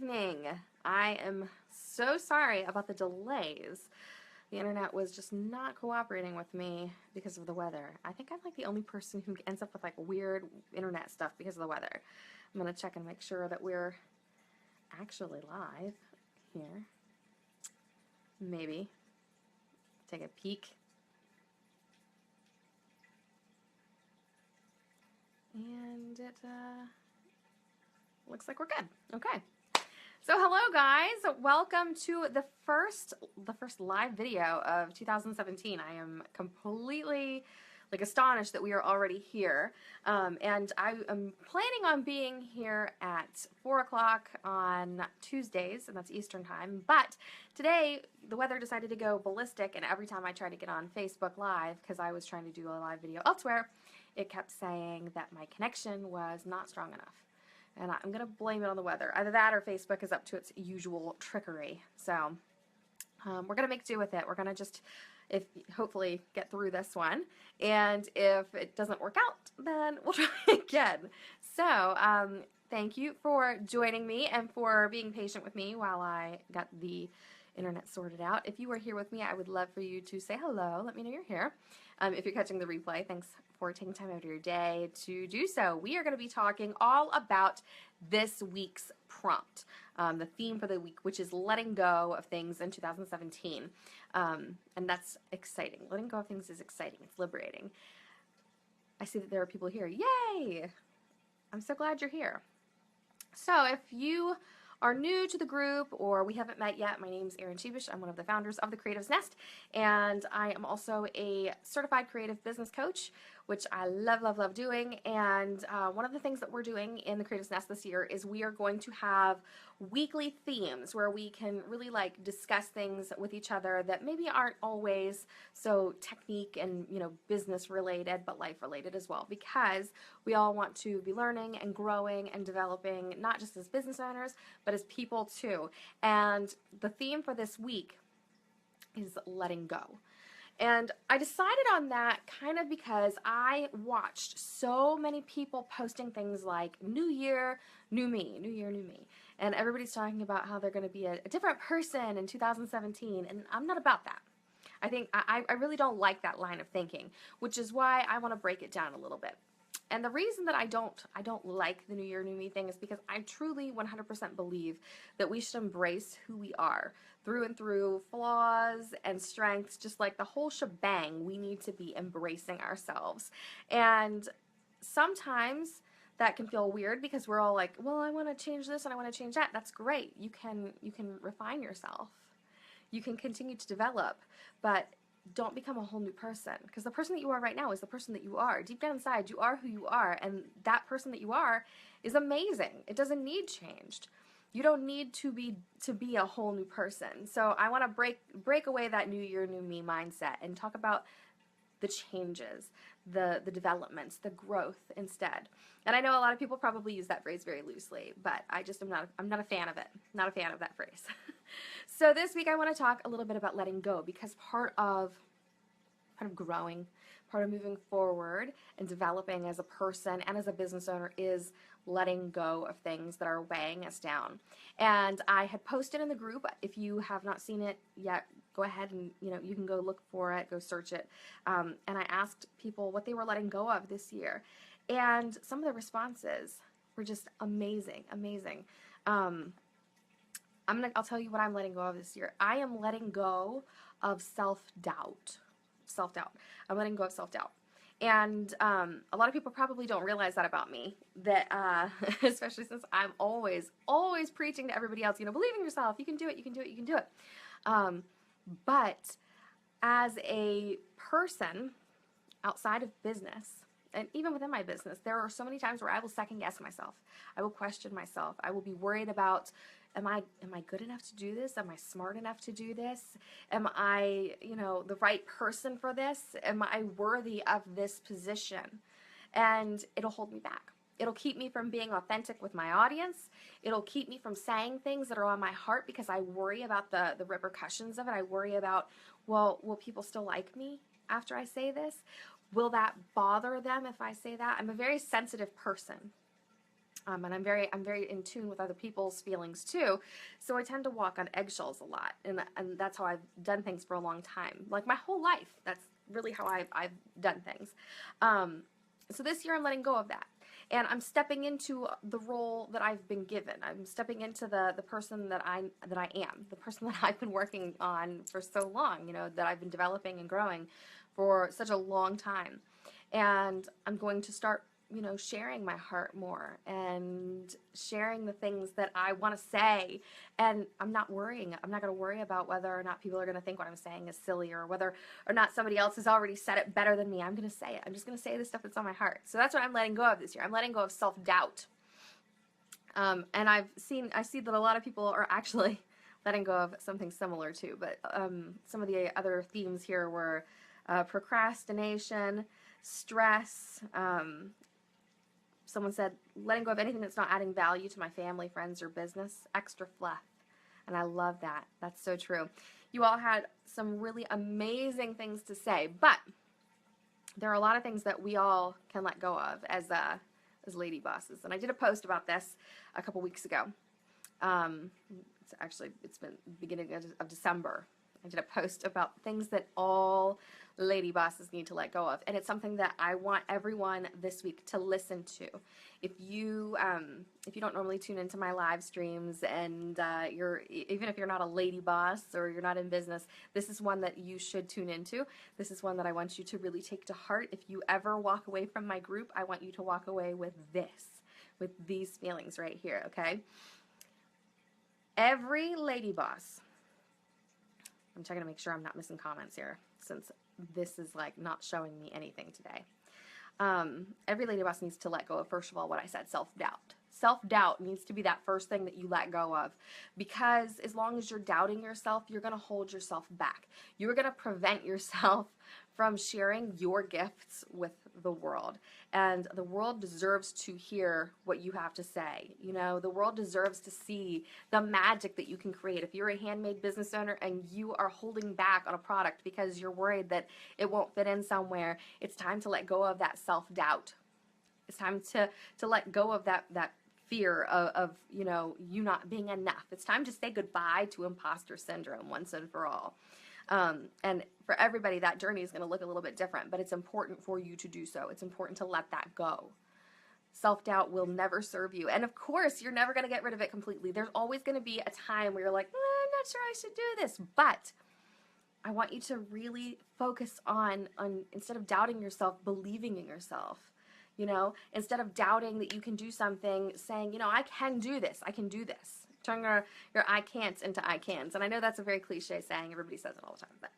evening. I am so sorry about the delays. The internet was just not cooperating with me because of the weather. I think I'm like the only person who ends up with like weird internet stuff because of the weather. I'm gonna check and make sure that we're actually live here. Maybe. Take a peek. And it looks like we're good. Okay. So hello guys, welcome to the first live video of 2017. I am completely astonished that we are already here, and I am planning on being here at 4 o'clock on Tuesdays, and that's Eastern time. But today the weather decided to go ballistic, and every time I tried to get on Facebook Live, because I was trying to do a live video elsewhere, it kept saying that my connection was not strong enough. And I'm going to blame it on the weather. Either that or Facebook is up to its usual trickery. So we're going to make do with it. We're going to just, hopefully, get through this one. And if it doesn't work out, then we'll try again. So thank you for joining me and for being patient with me while I got the internet sorted out. If you were here with me, I would love for you to say hello. Let me know you're here. If you're catching the replay, thanks for taking time out of your day to do so. We are going to be talking all about this week's prompt, the theme for the week, which is letting go of things in 2017. And that's exciting. Letting go of things is exciting. It's liberating. I see that there are people here. Yay! I'm so glad you're here. So if you are new to the group or we haven't met yet, my name's Erin Sheebish. I'm one of the founders of The Creative's Nest, and I am also a certified creative business coach, which I love doing. And one of the things that we're doing in The Creative's Nest this year is we are going to have weekly themes where we can really discuss things with each other that maybe aren't always so technique and business related, but life related as well, because we all want to be learning and growing and developing, not just as business owners, but as people too. And the theme for this week is letting go. And I decided on that kind of because I watched so many people posting things like new year, new me, new year, new me. And everybody's talking about how they're going to be a different person in 2017. And I'm not about that. I think I really don't like that line of thinking, which is why I want to break it down a little bit. And the reason that I don't like the new year, new me thing is because I truly 100% believe that we should embrace who we are through and through, flaws and strengths, just like the whole shebang. We need to be embracing ourselves. And sometimes that can feel weird because we're all like, well, I want to change this and I want to change that. That's great. You can refine yourself. You can continue to develop, but don't become a whole new person, because the person that you are right now is the person that you are. Deep down inside, you are who you are, and that person that you are is amazing. It doesn't need changed. You don't need to be a whole new person. So I want to break away that new year, new me mindset and talk about the changes, the developments, the growth instead. And I know a lot of people probably use that phrase very loosely, but I'm not a fan of it. Not a fan of that phrase. So this week I want to talk a little bit about letting go, because part of growing, part of moving forward and developing as a person and as a business owner is letting go of things that are weighing us down. And I had posted in the group, if you have not seen it yet, go ahead and you can go look for it, go search it. And I asked people what they were letting go of this year. And some of the responses were just amazing. I'll tell you what I'm letting go of this year. I am letting go of self-doubt. I'm letting go of self-doubt. And a lot of people probably don't realize that about me, that especially since I'm always preaching to everybody else, believe in yourself, you can do it. But as a person outside of business, and even within my business, there are so many times where I will second guess myself. I will question myself. I will be worried about, am I good enough to do this? Am I smart enough to do this? Am I, the right person for this? Am I worthy of this position? And it'll hold me back. It'll keep me from being authentic with my audience. It'll keep me from saying things that are on my heart because I worry about the repercussions of it. I worry about, well, will people still like me after I say this? Will that bother them if I say that? I'm a very sensitive person. And I'm very in tune with other people's feelings too, so I tend to walk on eggshells a lot, and that's how I've done things for a long time, like my whole life. That's really how I've done things. So this year I'm letting go of that, and I'm stepping into the role that I've been given. I'm stepping into the person that I am, the person that I've been working on for so long, you know, that I've been developing and growing for such a long time, and I'm going to start, you know, sharing my heart more and sharing the things that I want to say. And I'm not going to worry about whether or not people are going to think what I'm saying is silly, or whether or not somebody else has already said it better than me. I'm going to say it. I'm just going to say the stuff that's on my heart. So that's what I'm letting go of this year. I'm letting go of self-doubt. And I see that a lot of people are actually letting go of something similar too. But some of the other themes here were procrastination, stress. Someone said, letting go of anything that's not adding value to my family, friends, or business. Extra fluff. And I love that. That's so true. You all had some really amazing things to say, but there are a lot of things that we all can let go of as lady bosses. And I did a post about this a couple weeks ago. It's been the beginning of December. I did a post about things that all lady bosses need to let go of, and it's something that I want everyone this week to listen to. If you don't normally tune into my live streams, and even if you're not a lady boss or you're not in business, this is one that you should tune into. This is one that I want you to really take to heart. If you ever walk away from my group, I want you to walk away with these feelings right here, okay? Every lady boss, I'm checking to make sure I'm not missing comments here, since this is like not showing me anything today. Every lady boss needs to let go of, first of all, what I said, self-doubt. Self-doubt needs to be that first thing that you let go of, because as long as you're doubting yourself, you're going to hold yourself back. You're going to prevent yourself from sharing your gifts with the world. And the world deserves to hear what you have to say. You know, the world deserves to see the magic that you can create. If you're a handmade business owner and you are holding back on a product because you're worried that it won't fit in somewhere, it's time to let go of that self-doubt. It's time to let go of that fear of you know, you not being enough. It's time to say goodbye to imposter syndrome once and for all. And for everybody, that journey is going to look a little bit different, but it's important for you to do so. It's important to let that go. Self-doubt will never serve you. And of course, you're never going to get rid of it completely. There's always going to be a time where you're like, I'm not sure I should do this. But I want you to really focus on instead of doubting yourself, believing in yourself. You know, instead of doubting that you can do something, saying, you know, I can do this. I can do this. Turn your I can'ts into I cans. And I know that's a very cliche saying. Everybody says it all the time, but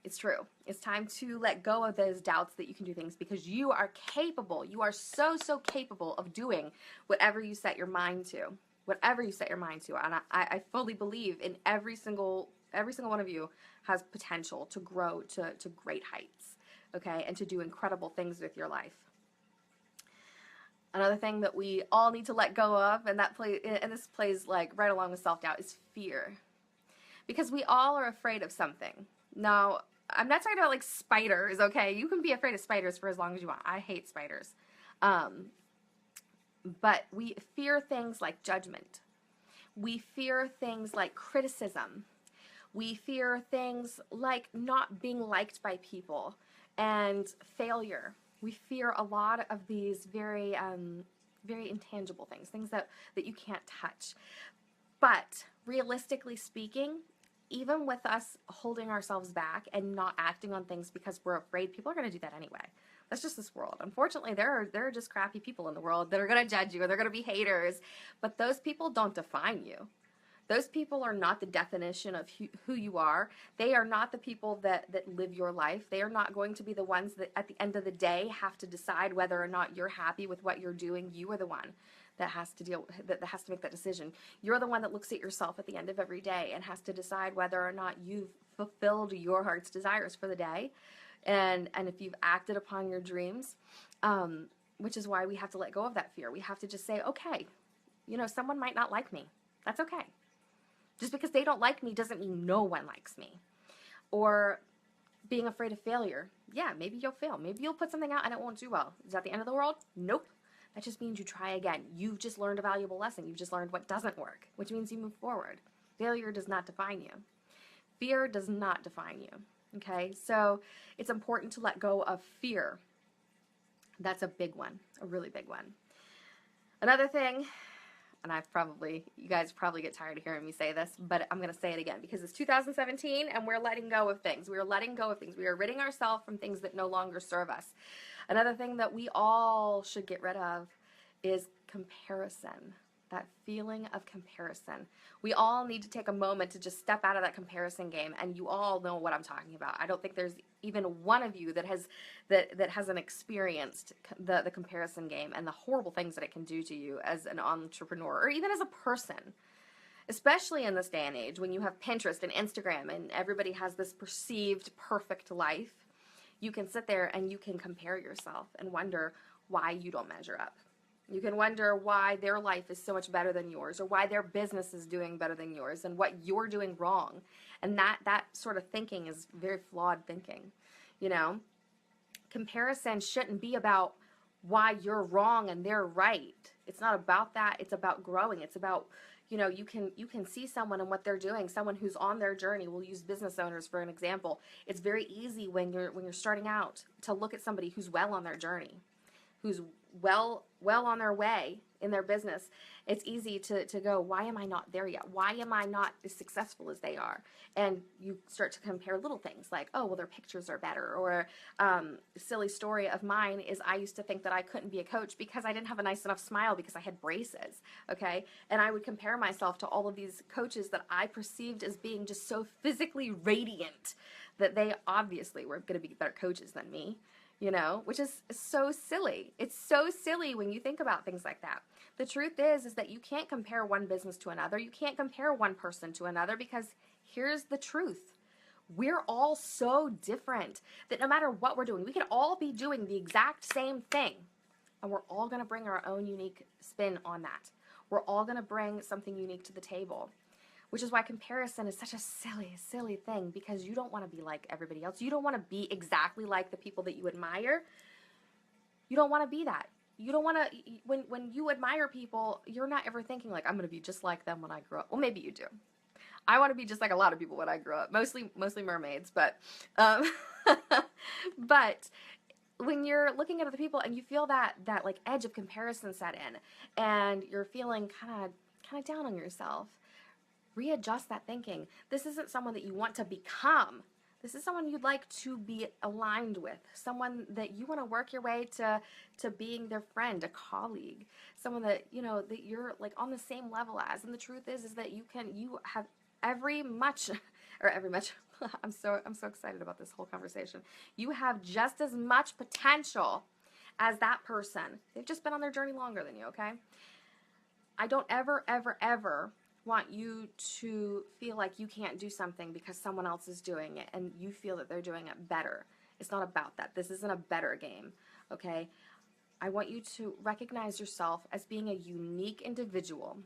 it's true. It's time to let go of those doubts that you can do things, because you are capable. You are so capable of doing whatever you set your mind to. Whatever you set your mind to. And I fully believe in every single one of you has potential to grow to great heights, okay, and to do incredible things with your life. Another thing that we all need to let go of, and this plays like right along with self-doubt, is fear. Because we all are afraid of something. Now, I'm not talking about like spiders, okay? You can be afraid of spiders for as long as you want. I hate spiders. But we fear things like judgment. We fear things like criticism. We fear things like not being liked by people and failure. We fear a lot of these very intangible things that you can't touch. But realistically speaking, even with us holding ourselves back and not acting on things because we're afraid, people are going to do that anyway. That's just this world. Unfortunately, there are just crappy people in the world that are going to judge you, or they're going to be haters. But those people don't define you. Those people are not the definition of who you are. They are not the people that live your life. They are not going to be the ones that at the end of the day have to decide whether or not you're happy with what you're doing. You are the one that has to make that decision. You're the one that looks at yourself at the end of every day and has to decide whether or not you've fulfilled your heart's desires for the day, and if you've acted upon your dreams, which is why we have to let go of that fear. We have to just say, okay, you know, someone might not like me. That's okay. Just because they don't like me doesn't mean no one likes me. Or being afraid of failure. Yeah, maybe you'll fail. Maybe you'll put something out and it won't do well. Is that the end of the world? Nope. That just means you try again. You've just learned a valuable lesson. You've just learned what doesn't work, which means you move forward. Failure does not define you. Fear does not define you. Okay, so it's important to let go of fear. That's a big one, a really big one. Another thing, and you guys probably get tired of hearing me say this, but I'm going to say it again because it's 2017 and we're letting go of things. We are letting go of things. We are ridding ourselves from things that no longer serve us. Another thing that we all should get rid of is comparison. That feeling of comparison. We all need to take a moment to just step out of that comparison game, and you all know what I'm talking about. I don't think there's even one of you that hasn't experienced the comparison game and the horrible things that it can do to you as an entrepreneur or even as a person. Especially in this day and age when you have Pinterest and Instagram and everybody has this perceived perfect life, you can sit there and you can compare yourself and wonder why you don't measure up. You can wonder why their life is so much better than yours, or why their business is doing better than yours, and what you're doing wrong. And that sort of thinking is very flawed thinking. You know, comparison shouldn't be about why you're wrong and they're right. It's not about that. It's about growing. It's about, you know, you can see someone and what they're doing, someone who's on their journey. We'll use business owners for an example. It's very easy when you're starting out to look at somebody who's well on their journey, who's well on their way in their business. It's easy to go, why am I not there yet? Why am I not as successful as they are? And you start to compare little things like, oh, well, their pictures are better. Or a silly story of mine is I used to think that I couldn't be a coach because I didn't have a nice enough smile because I had braces, okay? And I would compare myself to all of these coaches that I perceived as being just so physically radiant that they obviously were going to be better coaches than me. You know, which is so silly. It's so silly when you think about things like that. The truth is that you can't compare one business to another. You can't compare one person to another because here's the truth. We're all so different that no matter what we're doing, we can all be doing the exact same thing. And we're all going to bring our own unique spin on that. We're all going to bring something unique to the table. Which is why comparison is such a silly, silly thing, because you don't want to be like everybody else. You don't want to be exactly like the people that you admire. You don't want to be that. You don't want to, when you admire people, you're not ever thinking like, I'm going to be just like them when I grow up. Well, maybe you do. I want to be just like a lot of people when I grow up, mostly mermaids, but, but when you're looking at other people and you feel that like edge of comparison set in and you're feeling kind of down on yourself, readjust that thinking. This isn't someone that you want to become. This is someone you'd like to be aligned with, someone that you want to work your way to being their friend, a colleague, someone that, you know, that you're like on the same level as. And the truth is that you have every much, I'm so excited about this whole conversation. You have just as much potential as that person. They've just been on their journey longer than you, okay? I don't ever want you to feel like you can't do something because someone else is doing it and you feel that they're doing it better. It's not about that. This isn't a better game, okay? I want you to recognize yourself as being a unique individual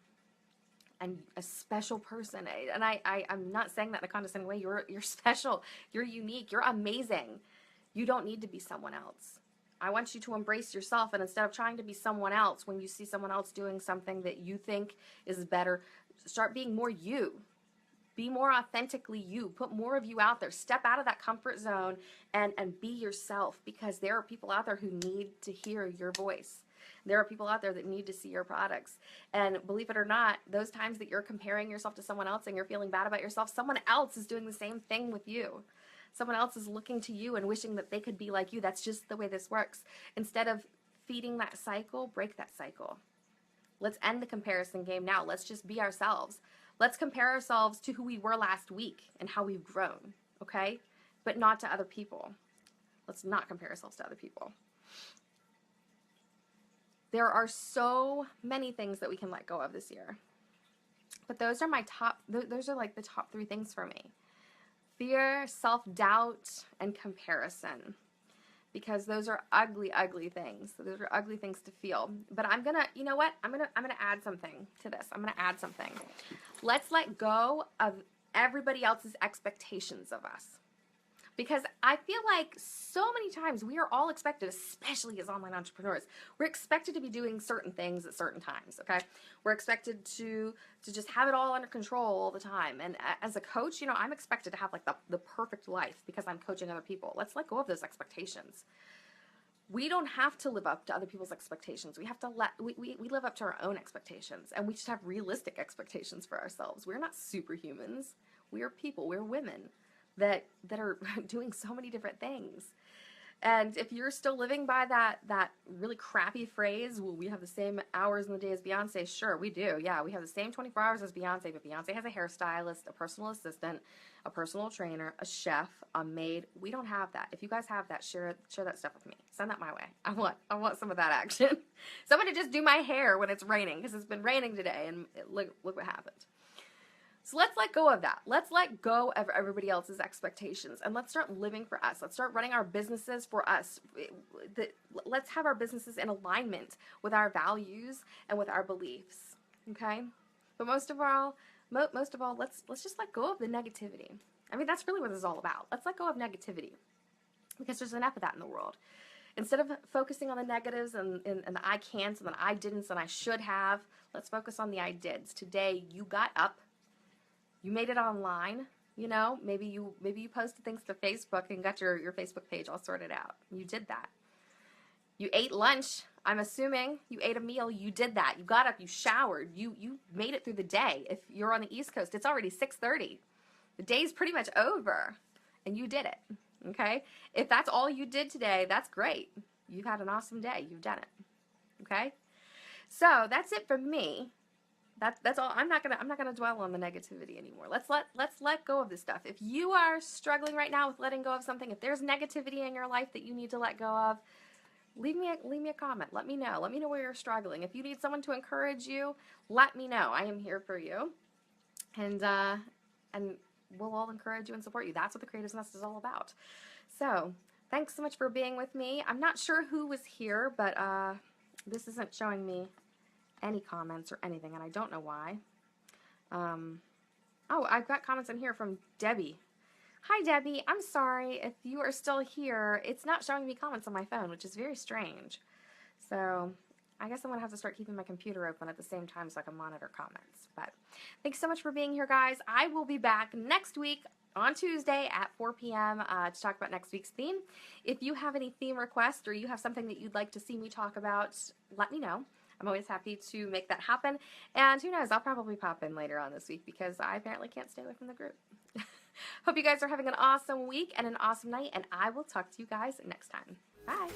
and a special person. And I'm not saying that in a condescending way. You're special. You're unique. You're amazing. You don't need to be someone else. I want you to embrace yourself, and instead of trying to be someone else, when you see someone else doing something that you think is better, start being more you. Be more authentically you. Put more of you out there. Step out of that comfort zone and be yourself, because there are people out there who need to hear your voice. There are people out there that need to see your products. And believe it or not, those times that you're comparing yourself to someone else and you're feeling bad about yourself, someone else is doing the same thing with you. Someone else is looking to you and wishing that they could be like you. That's just the way this works. Instead of feeding that cycle, break that cycle. Let's end the comparison game now. Let's just be ourselves. Let's compare ourselves to who we were last week and how we've grown, okay? But not to other people. Let's not compare ourselves to other people. There are so many things that we can let go of this year. But those are those are like the top 3 things for me. Fear, self-doubt, and comparison. Because those are ugly, ugly things. Those are ugly things to feel. But I'm gonna, you know what? I'm gonna add something to this. I'm gonna add something. Let's let go of everybody else's expectations of us. Because I feel like so many times we are all expected, especially as online entrepreneurs, we're expected to be doing certain things at certain times, okay? We're expected to just have it all under control all the time. And as a coach, you know, I'm expected to have like the perfect life because I'm coaching other people. Let's let go of those expectations. We don't have to live up to other people's expectations. We have to we live up to our own expectations, and we just have realistic expectations for ourselves. We're not superhumans. We are people. We're women that are doing so many different things. And if you're still living by that really crappy phrase, well, we have the same hours in the day as Beyonce, sure, we do. Yeah, we have the same 24 hours as Beyonce, but Beyonce has a hairstylist, a personal assistant, a personal trainer, a chef, a maid. We don't have that. If you guys have that, share that stuff with me. Send that my way. I want some of that action. Someone to just do my hair when it's raining, because it's been raining today, and look what happened. So let's let go of that. Let's let go of everybody else's expectations, and let's start living for us. Let's start running our businesses for us. Let's have our businesses in alignment with our values and with our beliefs, okay? But most of all, let's just let go of the negativity. I mean, that's really what this is all about. Let's let go of negativity, because there's enough of that in the world. Instead of focusing on the negatives and the I can'ts and the I didn'ts and I should have, let's focus on the I dids. Today, you got up. You made it online, you know, maybe you posted things to Facebook and got your Facebook page all sorted out. You did that. You ate lunch. I'm assuming you ate a meal. You did that. You got up, you showered, you made it through the day. If you're on the East Coast, it's already 6:30. The day's pretty much over, and you did it, okay? If that's all you did today, that's great. You've had an awesome day. You've done it, okay? So that's it for me. That's all. I'm not gonna dwell on the negativity anymore. Let's let go of this stuff. If you are struggling right now with letting go of something, if there's negativity in your life that you need to let go of, leave me a comment. Let me know. Let me know where you're struggling. If you need someone to encourage you, let me know. I am here for you, and we'll all encourage you and support you. That's what the Creatives Nest is all about. So thanks so much for being with me. I'm not sure who was here, but this isn't showing me any comments or anything, and I don't know why. Oh, I've got comments in here from Debbie. Hi, Debbie. I'm sorry if you are still here. It's not showing me comments on my phone, which is very strange. So I guess I'm going to have to start keeping my computer open at the same time so I can monitor comments. But thanks so much for being here, guys. I will be back next week on Tuesday at 4 p.m. To talk about next week's theme. If you have any theme requests or you have something that you'd like to see me talk about, let me know. I'm always happy to make that happen. And who knows, I'll probably pop in later on this week because I apparently can't stay away from the group. Hope you guys are having an awesome week and an awesome night, and I will talk to you guys next time. Bye.